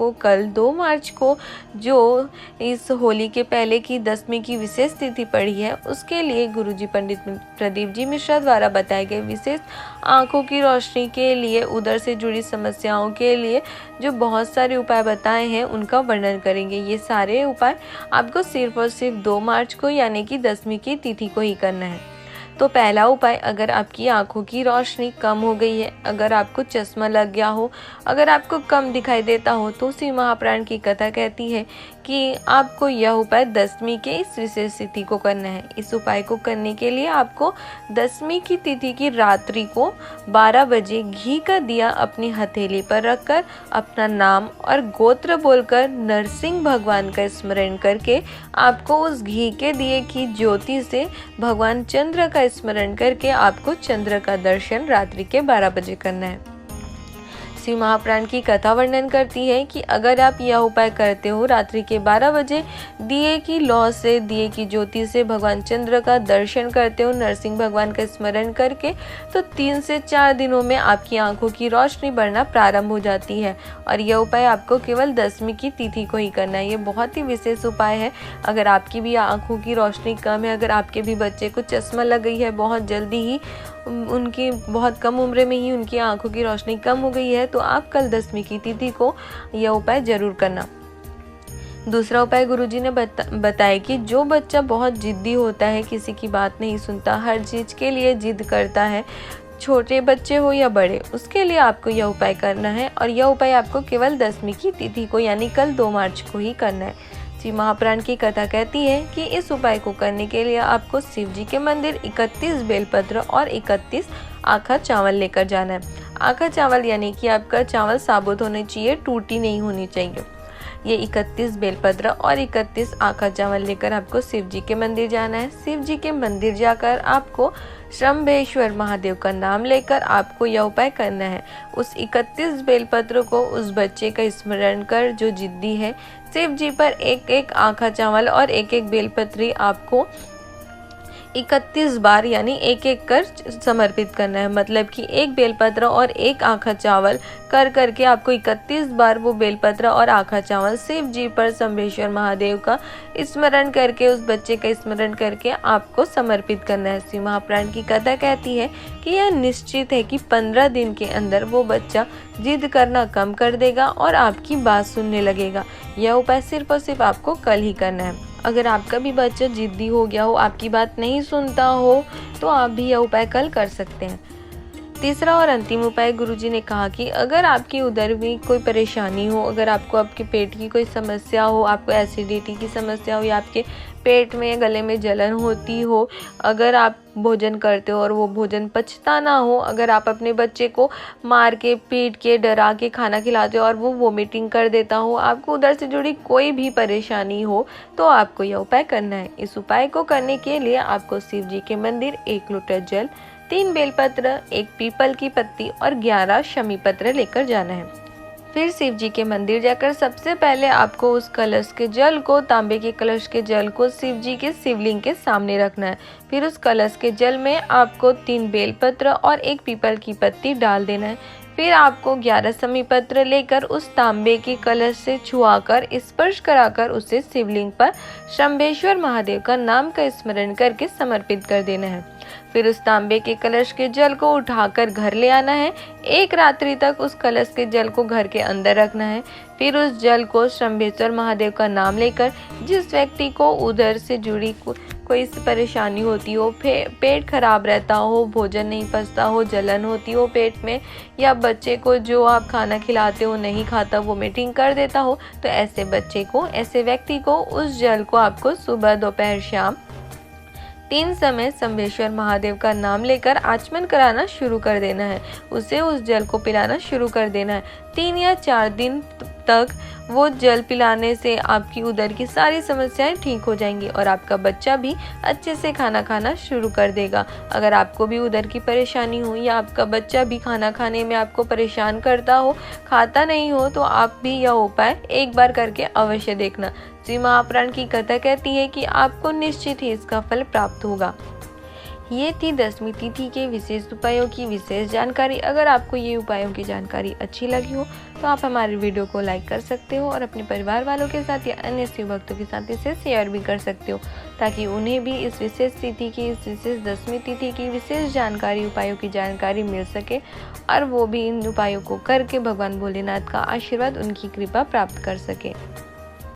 आपको कल 2 मार्च को जो इस होली के पहले की 10वीं की विशेष तिथि पड़ी है, उसके लिए गुरुजी पंडित प्रदीप जी मिश्रा द्वारा बताए गए विशेष आंखों की रोशनी के लिए, उदर से जुड़ी समस्याओं के लिए जो बहुत सारे उपाय बताए हैं उनका वर्णन करेंगे। ये सारे उपाय आपको सिर्फ और सिर्फ 2 मार्च को यानी कि 10वीं की तिथि को ही करना है। तो पहला उपाय, अगर आपकी आंखों की रोशनी कम हो गई है, अगर आपको चश्मा लग गया हो, अगर आपको कम दिखाई देता हो, तो श्री महाप्राण की कथा कहती है कि आपको यह उपाय 10वीं के इस विशेष तिथि को करना है। इस उपाय को करने के लिए आपको 10वीं की तिथि की रात्रि को 12 बजे घी का दिया अपनी हथेली पर रखकर अपना नाम और गोत्र बोलकर नरसिंह भगवान का स्मरण करके आपको उस घी के दिए की ज्योति से भगवान चंद्र का स्मरण करके आपको चंद्र का दर्शन रात्रि के 12 बजे करना है। श्री महाप्राण की कथा वर्णन करती है कि अगर आप यह उपाय करते हो रात्रि के 12 बजे दिए की लौ से, दिए की ज्योति से भगवान चंद्र का दर्शन करते हो नरसिंह भगवान का स्मरण करके, तो 3 से 4 दिनों में आपकी आंखों की रोशनी बढ़ना प्रारंभ हो जाती है। और यह उपाय आपको केवल 10वीं की तिथि को ही करना है। ये बहुत ही विशेष उपाय है। अगर आपकी भी आंखों की रोशनी कम है, अगर आपके भी बच्चे को चश्मा लग गई है, बहुत जल्दी ही उनकी बहुत कम उम्र में ही उनकी आंखों की रोशनी कम हो गई है, तो आप कल 10वीं की तिथि को यह उपाय जरूर करना। दूसरा उपाय गुरुजी ने बताया कि जो बच्चा बहुत जिद्दी होता है, किसी की बात नहीं सुनता, हर चीज के लिए जिद करता है, छोटे बच्चे हो या बड़े, उसके लिए आपको यह उपाय करना है। और यह उपाय आपको केवल 10वीं की तिथि को यानी कल 2 मार्च को ही करना है। श्री महाप्राण की कथा कहती है कि इस उपाय को करने के लिए आपको शिव जी के मंदिर 31 बेलपत्र और 31 आखा चावल लेकर जाना है। आखा चावल यानी कि आपका चावल साबुत होने चाहिए, टूटी नहीं होनी चाहिए। ये 31 बेलपत्र और 31 आखा चावल लेकर आपको शिव जी के मंदिर जाना है। शिव जी के मंदिर जाकर आपको शंभेश्वर महादेव का नाम लेकर आपको यह उपाय करना है। उस 31 बेलपत्र को उस बच्चे का स्मरण कर जो जिद्दी है, शिव जी पर एक एक आखा चावल और एक एक बेलपत्री आपको 31 बार यानी एक एक कर समर्पित करना है। मतलब कि एक बेलपत्र और एक आखा चावल कर करके आपको 31 बार वो बेलपत्र और आखा चावल शिव जी पर शंभेश्वर महादेव का स्मरण करके, उस बच्चे का स्मरण करके आपको समर्पित करना है। श्री महाप्राण की कथा कहती है कि यह निश्चित है कि 15 दिन के अंदर वो बच्चा जिद करना कम कर देगा और आपकी बात सुनने लगेगा। यह उपाय सिर्फ और सिर्फ आपको कल ही करना है। अगर आपका भी बच्चा जिद्दी हो गया हो, आपकी बात नहीं सुनता हो, तो आप भी यह उपाय कल कर सकते हैं। तीसरा और अंतिम उपाय गुरुजी ने कहा कि अगर आपकी उदर में कोई परेशानी हो, अगर आपको आपके पेट की कोई समस्या हो, आपको एसिडिटी की समस्या हो या आपके पेट में गले में जलन होती हो, अगर आप भोजन करते हो और वो भोजन पचता ना हो, अगर आप अपने बच्चे को मार के, पीट के, डरा के खाना खिलाते हो और वो वोमिटिंग कर देता हो, आपको उधर से जुड़ी कोई भी परेशानी हो, तो आपको यह उपाय करना है। इस उपाय को करने के लिए आपको शिव जी के मंदिर 1 लोटा जल, 3 बेलपत्र, 1 पीपल की पत्ती और 11 शमी पत्र लेकर जाना है। फिर शिव जी के मंदिर जाकर सबसे पहले आपको उस कलश के जल को, तांबे के कलश के जल को शिव जी के शिवलिंग के सामने रखना है। फिर उस कलश के जल में आपको 3 बेलपत्र और 1 पीपल की पत्ती डाल देना है। फिर आपको 11 शमी पत्र लेकर उस तांबे के कलश से छुआकर, स्पर्श कराकर उसे शिवलिंग पर शंभेश्वर महादेव का नाम का स्मरण करके समर्पित कर देना है। फिर उस तांबे के कलश के जल को उठाकर घर ले आना है। 1 रात्रि तक उस कलश के जल को घर के अंदर रखना है। फिर उस जल को शंभेश्वर महादेव का नाम लेकर, जिस व्यक्ति को उधर से जुड़ी कोई परेशानी होती हो, पेट खराब रहता हो, भोजन नहीं पचता हो, जलन होती हो पेट में, या बच्चे को जो आप खाना खिलाते हो नहीं खाता, वोमिटिंग कर देता हो, तो ऐसे बच्चे को, ऐसे व्यक्ति को उस जल को आपको सुबह, दोपहर, शाम 3 समय शंभेश्वर महादेव का नाम लेकर आचमन कराना शुरू कर देना है। उसे उस जल को पिलाना शुरू कर देना है। 3 या 4 दिन तक वो जल पिलाने से आपकी उदर की सारी समस्याएं ठीक हो जाएंगी और आपका बच्चा भी अच्छे से खाना खाना शुरू कर देगा। अगर आपको भी उदर की परेशानी हो या आपका बच्चा भी खाना खाने में आपको परेशान करता हो, खाता नहीं हो, तो आप भी यह उपाय एक बार करके अवश्य देखना। श्री महाप्राण की कथा कहती है कि आपको निश्चित ही इसका फल प्राप्त होगा। ये थी 10वीं तिथि के विशेष उपायों की विशेष जानकारी। अगर आपको ये उपायों की जानकारी अच्छी लगी हो तो आप हमारे वीडियो को लाइक कर सकते हो और अपने परिवार वालों के साथ या अन्य शिव भक्तों के साथ इसे शेयर भी कर सकते हो, ताकि उन्हें भी इस विशेष तिथि की, इस विशेष 10वीं तिथि की विशेष जानकारी, उपायों की जानकारी मिल सके और वो भी इन उपायों को करके भगवान भोलेनाथ का आशीर्वाद, उनकी कृपा प्राप्त कर सके।